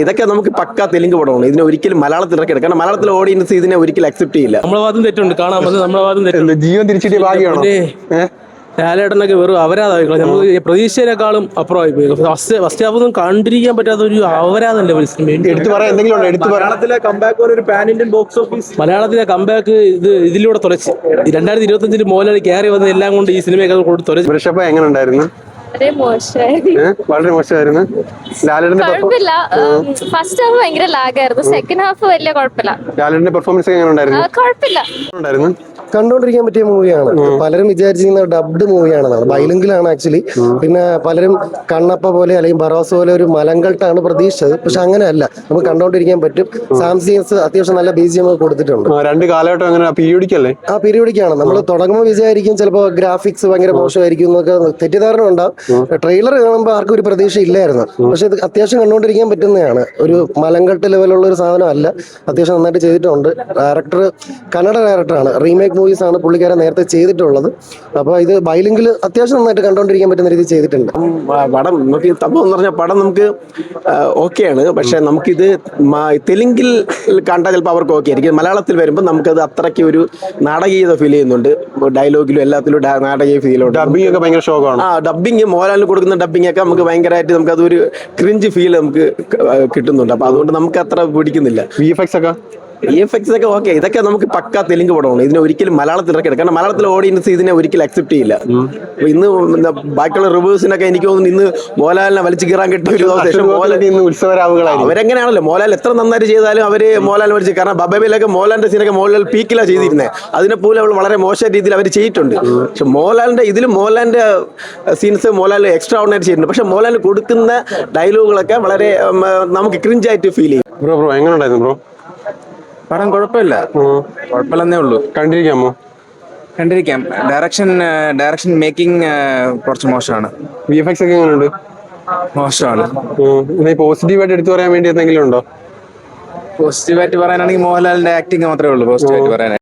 ഇതൊക്കെ നമുക്ക് പക്കാ തെലുങ്ക് പടമാണ്. ഇതിനെ ഒരിക്കലും മലയാളത്തിൽ ഇറക്കി എടുക്കണം. മലയാളത്തിലെ ഓഡിയൻസ് ഇതിനെ ഒരിക്കലും അക്സെപ്റ്റ് ചെയ്യില്ല. നമ്മളെ ഭാഗത്തും തെറ്റുണ്ട്, കാണാൻ വന്നത് നമ്മളെ ഭാഗത്തും തെറ്റുണ്ട്. ജീവൻ തിരിച്ചിട്ട് ഭാഗ്യമാണോ? ലാലേട്ടനൊക്കെ വെറും അപരാധമായി. നമ്മൾ പ്രതീക്ഷയെക്കാളും അപ്പുറമായി പോയി. ഫസ്റ്റ് ഹാഫ് ഒന്നും കണ്ടിരിക്കാൻ പറ്റാത്ത ഒരു അപരാധമല്ലേ ഒരു സിനിമ. എടുത്തു പറയാൻ എന്തെങ്കിലും ഉണ്ടോ? എടുത്തു മലയാളത്തിലെ കമ്പാക്ക് ഒരു പാൻ ഇന്ത്യൻ ബോക്സ് ഓഫീസ്. മലയാളത്തിലെ കമ്പാക്ക് ഇതിലൂടെ തുലച്ച് 2025 മോഹൻലാൽ കയറി വന്ന എല്ലാം കൊണ്ട് ഈ സിനിമയൊക്കെ കൊണ്ട് തുലച്ച്. വൃഷഭ എങ്ങനെ ഉണ്ടായിരുന്നു? വളരെ മോശമായിരുന്നു. കുഴപ്പമില്ല. ഫസ്റ്റ് ഹാഫ് ഭയങ്കര ലാഗായിരുന്നു, സെക്കൻഡ് ഹാഫ് വലിയ കുഴപ്പമില്ല. ലാലേട്ടന്റെ പെർഫോമൻസ് എങ്ങനെ ഉണ്ടായിരുന്നു? കുഴപ്പമില്ല. കണ്ടുകൊണ്ടിരിക്കാൻ പറ്റിയ മൂവിയാണ്. പലരും വിചാരിച്ചിരുന്ന ഡബ്ഡ് മൂവിയാണെന്നാണ്, ബൈലിംഗിലാണ് ആക്ച്വലി. പിന്നെ പലരും കണ്ണപ്പ പോലെ അല്ലെങ്കിൽ ബറോസ് പോലെ ഒരു മലങ്കൾട്ടാണ് പ്രതീക്ഷിച്ചത്. പക്ഷെ അങ്ങനെയല്ല, നമുക്ക് കണ്ടുകൊണ്ടിരിക്കാൻ പറ്റും. സാംസിയൻസ് അത്യാവശ്യം നല്ല BGM കൊടുത്തിട്ടുണ്ട്. രണ്ട് കാലഘട്ടം അങ്ങനെ പീരിയോഡിക്കല്ലേ? പീരിയോഡിക്കാണ്. നമ്മൾ തുടങ്ങുമ്പോൾ വിചാരിക്കും ചിലപ്പോൾ ഗ്രാഫിക്സ് ഭയങ്കര മോശമായിരിക്കും എന്നൊക്കെ തെറ്റിദ്ധാരണ ഉണ്ടാവും. ട്രെയിലർ കാണുമ്പോൾ ആർക്കും ഒരു പ്രതീക്ഷ ഇല്ലായിരുന്നു. പക്ഷെ ഇത് അത്യാവശ്യം കണ്ടുകൊണ്ടിരിക്കാൻ പറ്റുന്നതാണ്. ഒരു മലങ്കട്ട് ലെവലുള്ള ഒരു സാധനം അല്ല, അത്യാവശ്യം നന്നായിട്ട് ചെയ്തിട്ടുണ്ട്. ഡയറക്ടർ കന്നഡ ഡയറക്ടറാണ്, റീമേക്ക് മൂവീസ് ആണ് പുള്ളിക്കാരൻ നേരത്തെ ചെയ്തിട്ടുള്ളത്. അപ്പോൾ ഇത് ബൈലിംഗിൽ അത്യാവശ്യം നന്നായിട്ട് കണ്ടുകൊണ്ടിരിക്കാൻ പറ്റുന്ന രീതിയിൽ ചെയ്തിട്ടുണ്ട്. പടം നമുക്ക് സംഭവം എന്ന് പറഞ്ഞാൽ പടം നമുക്ക് ഓക്കെയാണ്. പക്ഷെ നമുക്കിത് തെലുങ്കിൽ കണ്ടാൽ ചിലപ്പോൾ അവർക്ക് ഓക്കെ ആയിരിക്കും. മലയാളത്തിൽ വരുമ്പോൾ നമുക്കത് അത്രയ്ക്ക് ഒരു നാടകീയത ഫീൽ ചെയ്യുന്നുണ്ട്. ഡയലോഗിലും എല്ലാത്തിലും നാടകീയ ഫീൽ ഉണ്ട്. ഡബിംഗ് ഒക്കെ ഭയങ്കര ഷോക്കാണ്. ഡബിങ് മോഹൻലാലിന് കൊടുക്കുന്ന ഡബിംഗ് ഒക്കെ നമുക്ക് ഭയങ്കരമായിട്ട് നമുക്ക് അതൊരു ക്രിഞ്ച് ഫീൽ നമുക്ക് കിട്ടുന്നുണ്ട്. അപ്പൊ അതുകൊണ്ട് നമുക്ക് അത്ര പിടിക്കുന്നില്ല. VFX ഒക്കെ ഓക്കെ. ഇതൊക്കെ നമുക്ക് പക്കാ തെലുങ്ക് പടമാണ്. ഇതിനെ ഒരിക്കലും മലയാളത്തിൽ ഇറക്കി എടുക്കണം. മലയാളത്തിലെ ഓഡിയൻസ് ഇതിനെ ഒരിക്കലും അക്സെപ്റ്റ് ചെയ്യില്ല. ഇന്ന് ബാക്കിയുള്ള റിവേഴ്സിനൊക്കെ എനിക്ക് തോന്നുന്നു ഇന്ന് മോഹൻലാലിനെ വലിച്ചു കീറാൻ കിട്ടിയ ഒരു അവരെങ്ങനെയാണല്ലോ മോഹൻലാൽ എത്ര നന്നായിട്ട് ചെയ്താലും അവര് മോഹൻലാൽ വലിച്ചു. കാരണം ബബേബിലൊക്കെ മോഹൻലാലിന്റെ സീനൊക്കെ മോഹൻലാൽ പീക്കിലാണ് ചെയ്തിരുന്നത്. അതിനെപ്പോലെ അവൾ വളരെ മോശം രീതിയിൽ അവർ ചെയ്തിട്ടുണ്ട്. പക്ഷെ മോഹൻലാലിന്റെ ഇതിലും മോഹൻലാലിന്റെ സീൻസ് മോഹൻലാൽ എക്സ്ട്രാ ഓർഡിനറി ചെയ്തിട്ടുണ്ട്. പക്ഷെ മോഹൻലാൽ കൊടുക്കുന്ന ഡയലോഗുകളൊക്കെ വളരെ നമുക്ക് ക്രിഞ്ചായിട്ട് ഫീൽ ചെയ്യും. ബ്രോ എങ്ങനെ ഉണ്ടായിരുന്നു ബ്രോ? പടം കുഴപ്പമില്ലെന്നേ ഉള്ളൂ. കണ്ടിരിക്കാം. ഡയറക്ഷൻ മേക്കിംഗ് കുറച്ച് മോശമാണ്. VFX ഒക്കെ എങ്ങനെയുണ്ട്? മോശമാണ്. പോസിറ്റീവായിട്ട് എടുത്തു പറയാൻ വേണ്ടി എന്തെങ്കിലും ഉണ്ടോ? പോസിറ്റീവായിട്ട് പറയാനാണെങ്കിൽ മോഹൻലാലിന്റെ ആക്ടിങ് മാത്രമേ ഉള്ളൂ പോസിറ്റീവായിട്ട് പറയാൻ.